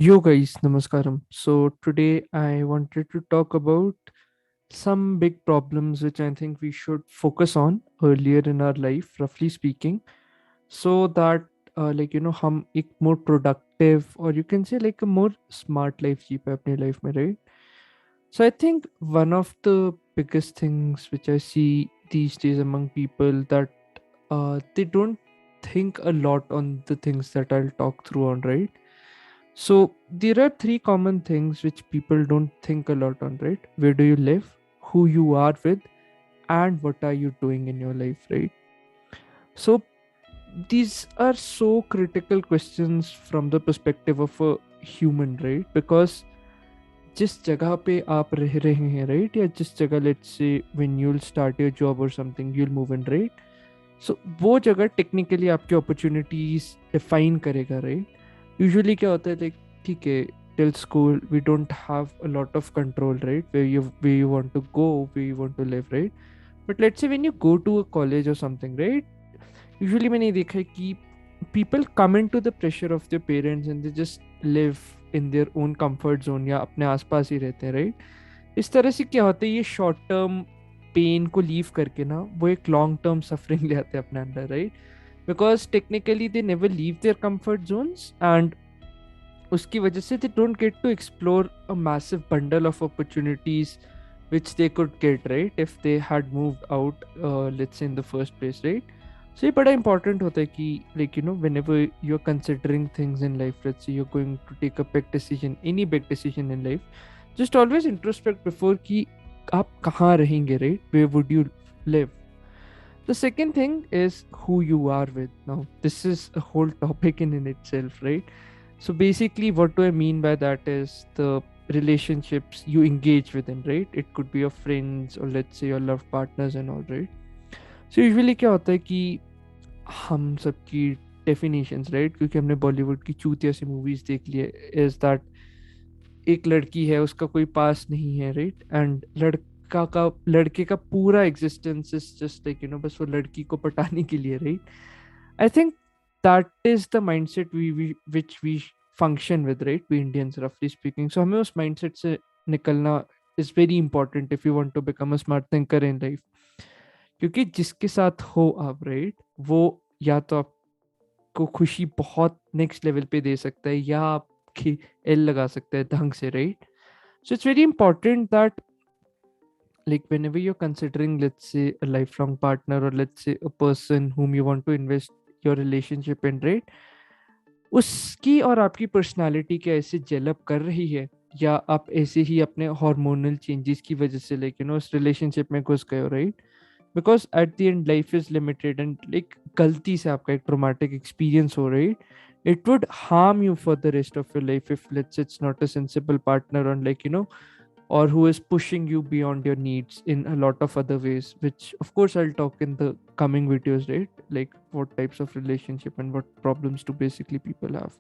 Yo guys, namaskaram. So today I wanted to talk about some big problems which I think we should focus on earlier in our life, roughly speaking, so that हम एक more productive or you can say like a more smart life जी पाए अपनी life में, right? So I think one of the biggest things which I see these days among people that they don't think a lot on the things that I'll talk through on, right? So there are three common things which people don't think a lot on, right? Where do you live? Who you are with? And what are you doing in your life, right? So these are so critical questions from the perspective of a human, right? Because जिस जगह पे आप रह रहे हैं, right? या जिस जगह let's say when you'll start your job or something you'll move in, right? So वो जगह टेक्निकली आपकी अपॉर्चुनिटीज डिफाइन करेगा, राइट? यूजुअली क्या होता है, लाइक ठीक है, till school we don't have a lot of control, right? Way you want to go, way you want to live, right? But let's say when you go to a college और something, right? Usually मैंने देखा है कि people come into the pressure of their parents and they just live in their own comfort zone या अपने आसपास ही रहते हैं, राइट? इस तरह से क्या होता है, ये शॉर्ट टर्म पेन को लीव करके ना वो एक लॉन्ग टर्म सफरिंग ले आते हैं अपने अंदर, right? Because technically they never leave their comfort zones and उसकी वजह से they don't get to explore a massive bundle of opportunities which they could get, right, if they had moved out, let's say in the first place, right? So ये बड़ा important होता है कि like whenever you're considering things in life, let's say you're going to take a big decision, any big decision in life, just always introspect before कि आप कहाँ रहेंगे, right? Where would you live? The second thing is who you are with. Now, this is a whole topic in itself, right? So basically, what do I mean by that is the relationships you engage within, right? It could be your friends or let's say your love partners and all, right? So usually क्या होता है कि हम सबकी definitions, right? क्योंकि हमने बॉलीवुड की चूतिया सी मूवीज देख ली है, is that एक लड़की है, उसका कोई पास नहीं है, राइट? एंड लड़के का पूरा एग्जिस्टेंस इज जस्ट लाइक बस वो लड़की को पटाने के लिए, right? I think that is the mindset we which we function with, right? We Indians, रफली स्पीकिंग। सो हमें उस माइंडसेट से निकलना is very important if you want to become a smart thinker in life. क्योंकि जिसके साथ हो आप, राइट, वो या तो आपको खुशी बहुत नेक्स्ट लेवल पे दे सकता है या आपकी एल लगा सकता है ढंग से, right? So it's very important that, like, whenever you're considering, let's say, a lifelong partner or let's say a person whom you want to invest your relationship in, right? उसकी और आपकी पर्सनालिटी क्या ऐसे जेलअप कर रही है, या आप ऐसे ही अपने हार्मोनल चेंजेस की वजह से उस रिलेशनशिप में घुस गए हो, right? Because at the end life is limited and like गलती से आपका एक ट्रोमेटिक एक्सपीरियंस हो, right? It would harm you for the rest of your life if let's say it's not a sensible partner on or who is pushing you beyond your needs in a lot of other ways, which of course I'll talk in the coming videos, right? Like what types of relationship and what problems do basically people have.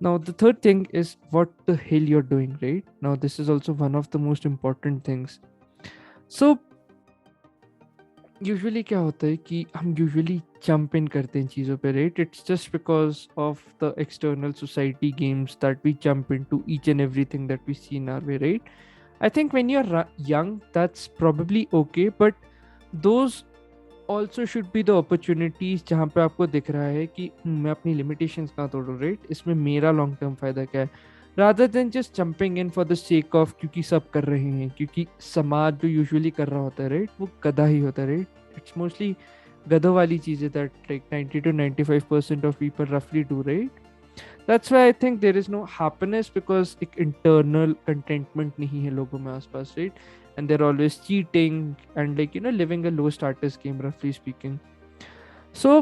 Now the third thing is what the hell you're doing, right? Now this is also one of the most important things. So usually क्या होता है कि हम usually jump in करते हैं चीज़ों पे, right? It's just because of the external society games that we jump into each and everything that we see in our way, right? I think when you're young, that's probably okay, but those also should be the opportunities जहाँ पे आपको दिख रहा है कि मैं अपनी limitations कहाँ तोड़ूं, right? इसमें मेरा long term फायदा क्या है, rather than just jumping in for the sake of क्योंकि सब कर रहे हैं, क्योंकि समाज जो usually कर रहा होता है, right, वो गधा ही होता है, right? It's mostly गधों वाली चीजें that like 90 to 95% of people roughly do, right? That's why I think there is no happiness because एक internal contentment नहीं है लोगों में आसपास, right? And they're always cheating and living a low status game, roughly speaking. So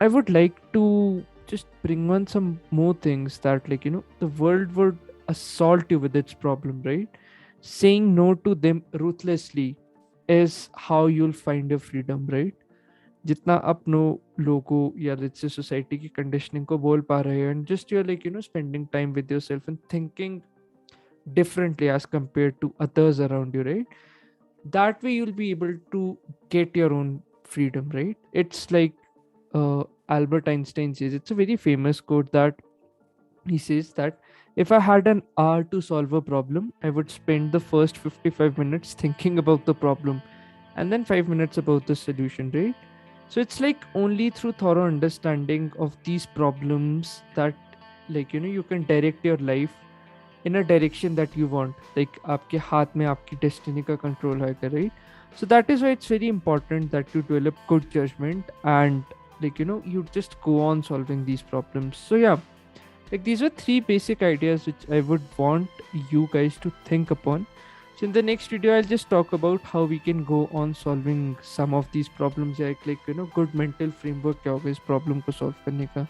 I would like to just bring on some more things that the world would assault you with its problem, right? Saying no to them ruthlessly is how you'll find your freedom, right? जितना अपनों लोगों या let's say society की conditioning को बोल पा रहे हो and just you're spending time with yourself and thinking differently as compared to others around you, right? That way you'll be able to get your own freedom, right? It's like Albert Einstein says, it's a very famous quote that he says that If I had an hour to solve a problem, I would spend the first 55 minutes thinking about the problem and then 5 minutes about the solution, right? So it's like only through thorough understanding of these problems that, like, you can direct your life in a direction that you want. Like आपके हाथ में आपकी destiny का control है, right? So that is why it's very important that you develop good judgment and, like, you just go on solving these problems. So yeah, like these were three basic ideas which I would want you guys to think upon. So in the next video, I'll just talk about how we can go on solving some of these problems. Like good mental framework क्या होगा इस problem को solve करने का.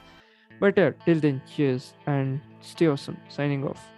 But yeah, till then, cheers and stay awesome. Signing off.